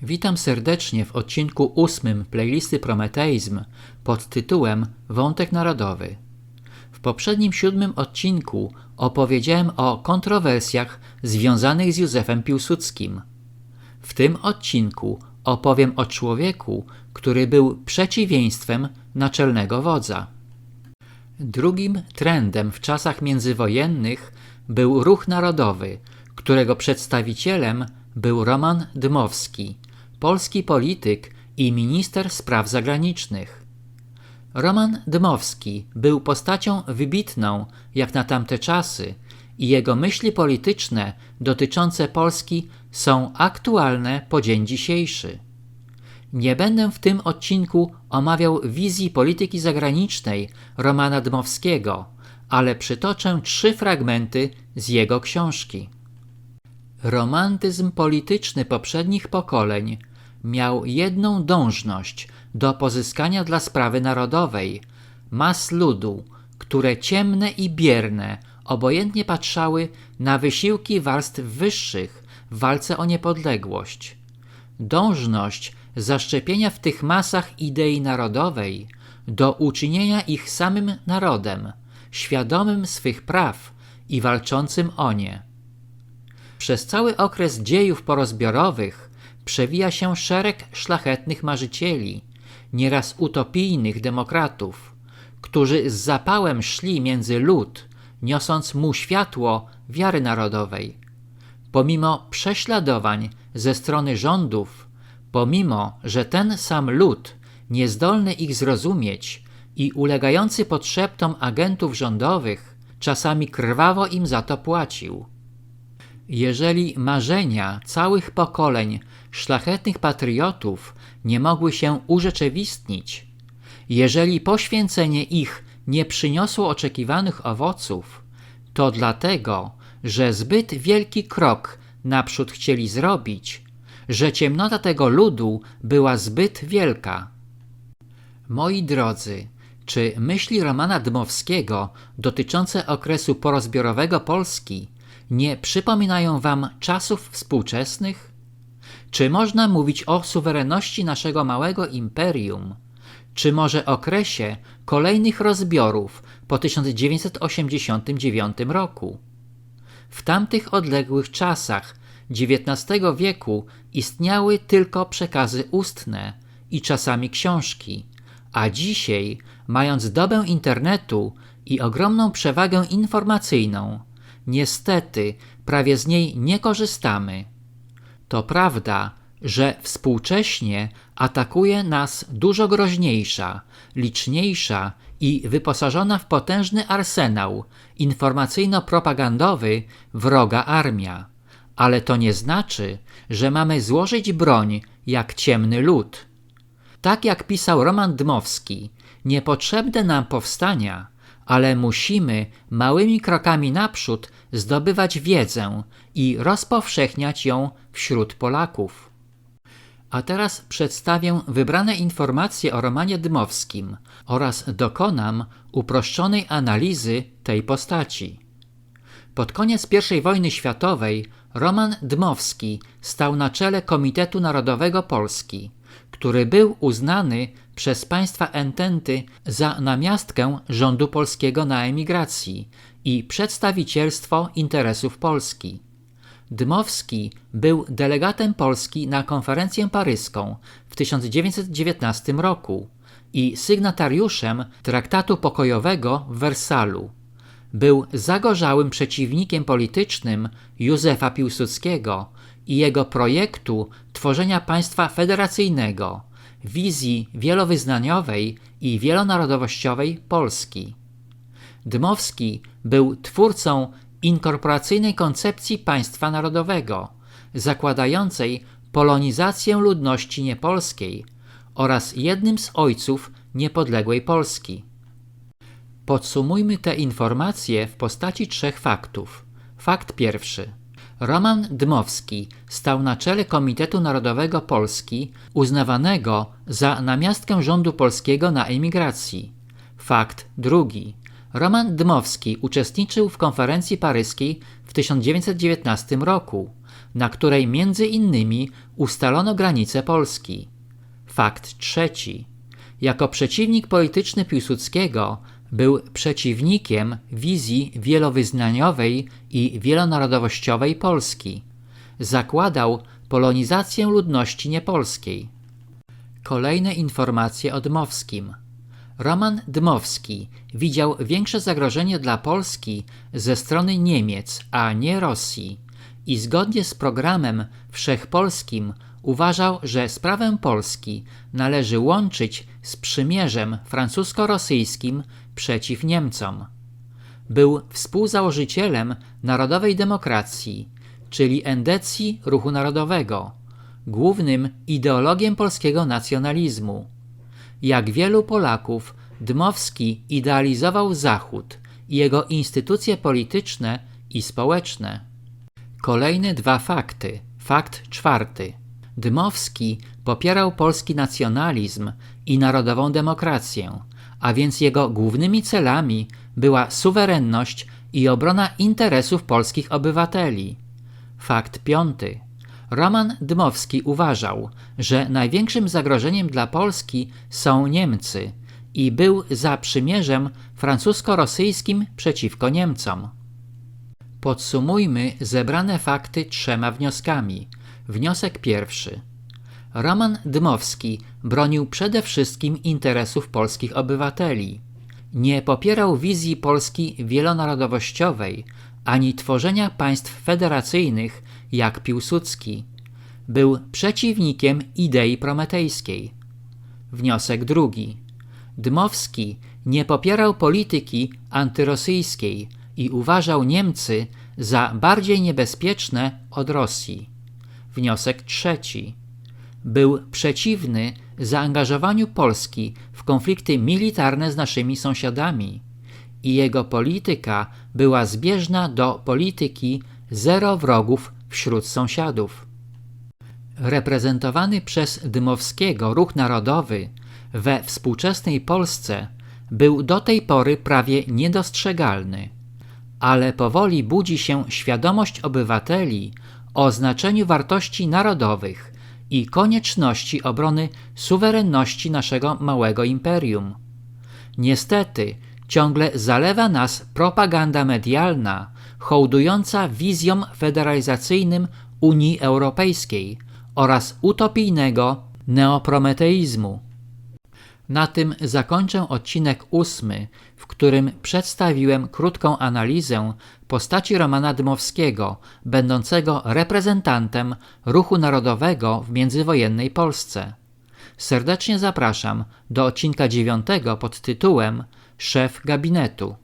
Witam serdecznie w odcinku 8 playlisty Prometeizm pod tytułem Wątek Narodowy. W poprzednim 7 odcinku opowiedziałem o kontrowersjach związanych z Józefem Piłsudskim. W tym odcinku opowiem o człowieku, który był przeciwieństwem naczelnego wodza. Drugim trendem w czasach międzywojennych był ruch narodowy, którego przedstawicielem był Roman Dmowski, polski polityk i minister spraw zagranicznych. Roman Dmowski był postacią wybitną jak na tamte czasy i jego myśli polityczne dotyczące Polski są aktualne po dzień dzisiejszy. Nie będę w tym odcinku omawiał wizji polityki zagranicznej Romana Dmowskiego, ale przytoczę 3 fragmenty z jego książki. Romantyzm polityczny poprzednich pokoleń miał jedną dążność do pozyskania dla sprawy narodowej mas ludu, które ciemne i bierne obojętnie patrzały na wysiłki warstw wyższych w walce o niepodległość. Dążność zaszczepienia w tych masach idei narodowej do uczynienia ich samym narodem, świadomym swych praw i walczącym o nie. Przez cały okres dziejów porozbiorowych przewija się szereg szlachetnych marzycieli, nieraz utopijnych demokratów, którzy z zapałem szli między lud, niosąc mu światło wiary narodowej. Pomimo prześladowań ze strony rządów, pomimo że ten sam lud, niezdolny ich zrozumieć i ulegający podszeptom agentów rządowych, czasami krwawo im za to płacił. Jeżeli marzenia całych pokoleń szlachetnych patriotów nie mogły się urzeczywistnić, jeżeli poświęcenie ich nie przyniosło oczekiwanych owoców, to dlatego, że zbyt wielki krok naprzód chcieli zrobić, że ciemnota tego ludu była zbyt wielka. Moi drodzy, czy myśli Romana Dmowskiego dotyczące okresu porozbiorowego Polski nie przypominają wam czasów współczesnych? Czy można mówić o suwerenności naszego małego imperium? Czy może okresie kolejnych rozbiorów po 1989 roku? W tamtych odległych czasach XIX wieku istniały tylko przekazy ustne i czasami książki, a dzisiaj, mając dobę internetu i ogromną przewagę informacyjną, niestety prawie z niej nie korzystamy. To prawda, że współcześnie atakuje nas dużo groźniejsza, liczniejsza i wyposażona w potężny arsenał informacyjno-propagandowy wroga armia. Ale to nie znaczy, że mamy złożyć broń jak ciemny lud. Tak jak pisał Roman Dmowski, niepotrzebne nam powstania, ale musimy małymi krokami naprzód zdobywać wiedzę i rozpowszechniać ją wśród Polaków. A teraz przedstawię wybrane informacje o Romanie Dmowskim oraz dokonam uproszczonej analizy tej postaci. Pod koniec I wojny światowej Roman Dmowski stał na czele Komitetu Narodowego Polski, który był uznany przez państwa ententy za namiastkę rządu polskiego na emigracji i przedstawicielstwo interesów Polski. Dmowski był delegatem Polski na konferencję paryską w 1919 roku i sygnatariuszem traktatu pokojowego w Wersalu. Był zagorzałym przeciwnikiem politycznym Józefa Piłsudskiego i jego projektu tworzenia państwa federacyjnego, wizji wielowyznaniowej i wielonarodowościowej Polski. Dmowski był twórcą inkorporacyjnej koncepcji państwa narodowego, zakładającej polonizację ludności niepolskiej oraz jednym z ojców niepodległej Polski. Podsumujmy te informacje w postaci 3 faktów. Fakt pierwszy. Roman Dmowski stał na czele Komitetu Narodowego Polski, uznawanego za namiastkę rządu polskiego na emigracji. Fakt drugi. Roman Dmowski uczestniczył w konferencji paryskiej w 1919 roku. na której między innymi ustalono granice Polski. Fakt trzeci. Jako przeciwnik polityczny Piłsudskiego był przeciwnikiem wizji wielowyznaniowej i wielonarodowościowej Polski. Zakładał polonizację ludności niepolskiej. Kolejne informacje o Dmowskim. Roman Dmowski widział większe zagrożenie dla Polski ze strony Niemiec, a nie Rosji i zgodnie z programem wszechpolskim uważał, że sprawę Polski należy łączyć z przymierzem francusko-rosyjskim przeciw Niemcom. Był współzałożycielem Narodowej Demokracji, czyli endecji Ruchu Narodowego, głównym ideologiem polskiego nacjonalizmu. Jak wielu Polaków, Dmowski idealizował Zachód i jego instytucje polityczne i społeczne. Kolejne dwa fakty. Fakt czwarty. Dmowski popierał polski nacjonalizm i narodową demokrację, a więc jego głównymi celami była suwerenność i obrona interesów polskich obywateli. Fakt piąty. Roman Dmowski uważał, że największym zagrożeniem dla Polski są Niemcy i był za przymierzem francusko-rosyjskim przeciwko Niemcom. Podsumujmy zebrane fakty trzema wnioskami. Wniosek pierwszy. Roman Dmowski bronił przede wszystkim interesów polskich obywateli. Nie popierał wizji Polski wielonarodowościowej ani tworzenia państw federacyjnych jak Piłsudski. Był przeciwnikiem idei prometejskiej. Wniosek drugi. Dmowski nie popierał polityki antyrosyjskiej i uważał Niemcy za bardziej niebezpieczne od Rosji. Wniosek trzeci. Był przeciwny zaangażowaniu Polski w konflikty militarne z naszymi sąsiadami i jego polityka była zbieżna do polityki zero wrogów wśród sąsiadów. Reprezentowany przez Dmowskiego Ruch Narodowy we współczesnej Polsce był do tej pory prawie niedostrzegalny, ale powoli budzi się świadomość obywateli o znaczeniu wartości narodowych i konieczności obrony suwerenności naszego małego imperium. Niestety, ciągle zalewa nas propaganda medialna hołdująca wizjom federalizacyjnym Unii Europejskiej oraz utopijnego neoprometeizmu. Na tym zakończę odcinek 8, w którym przedstawiłem krótką analizę postaci Romana Dmowskiego, będącego reprezentantem Ruchu Narodowego w międzywojennej Polsce. Serdecznie zapraszam do odcinka 9 pod tytułem Szef gabinetu.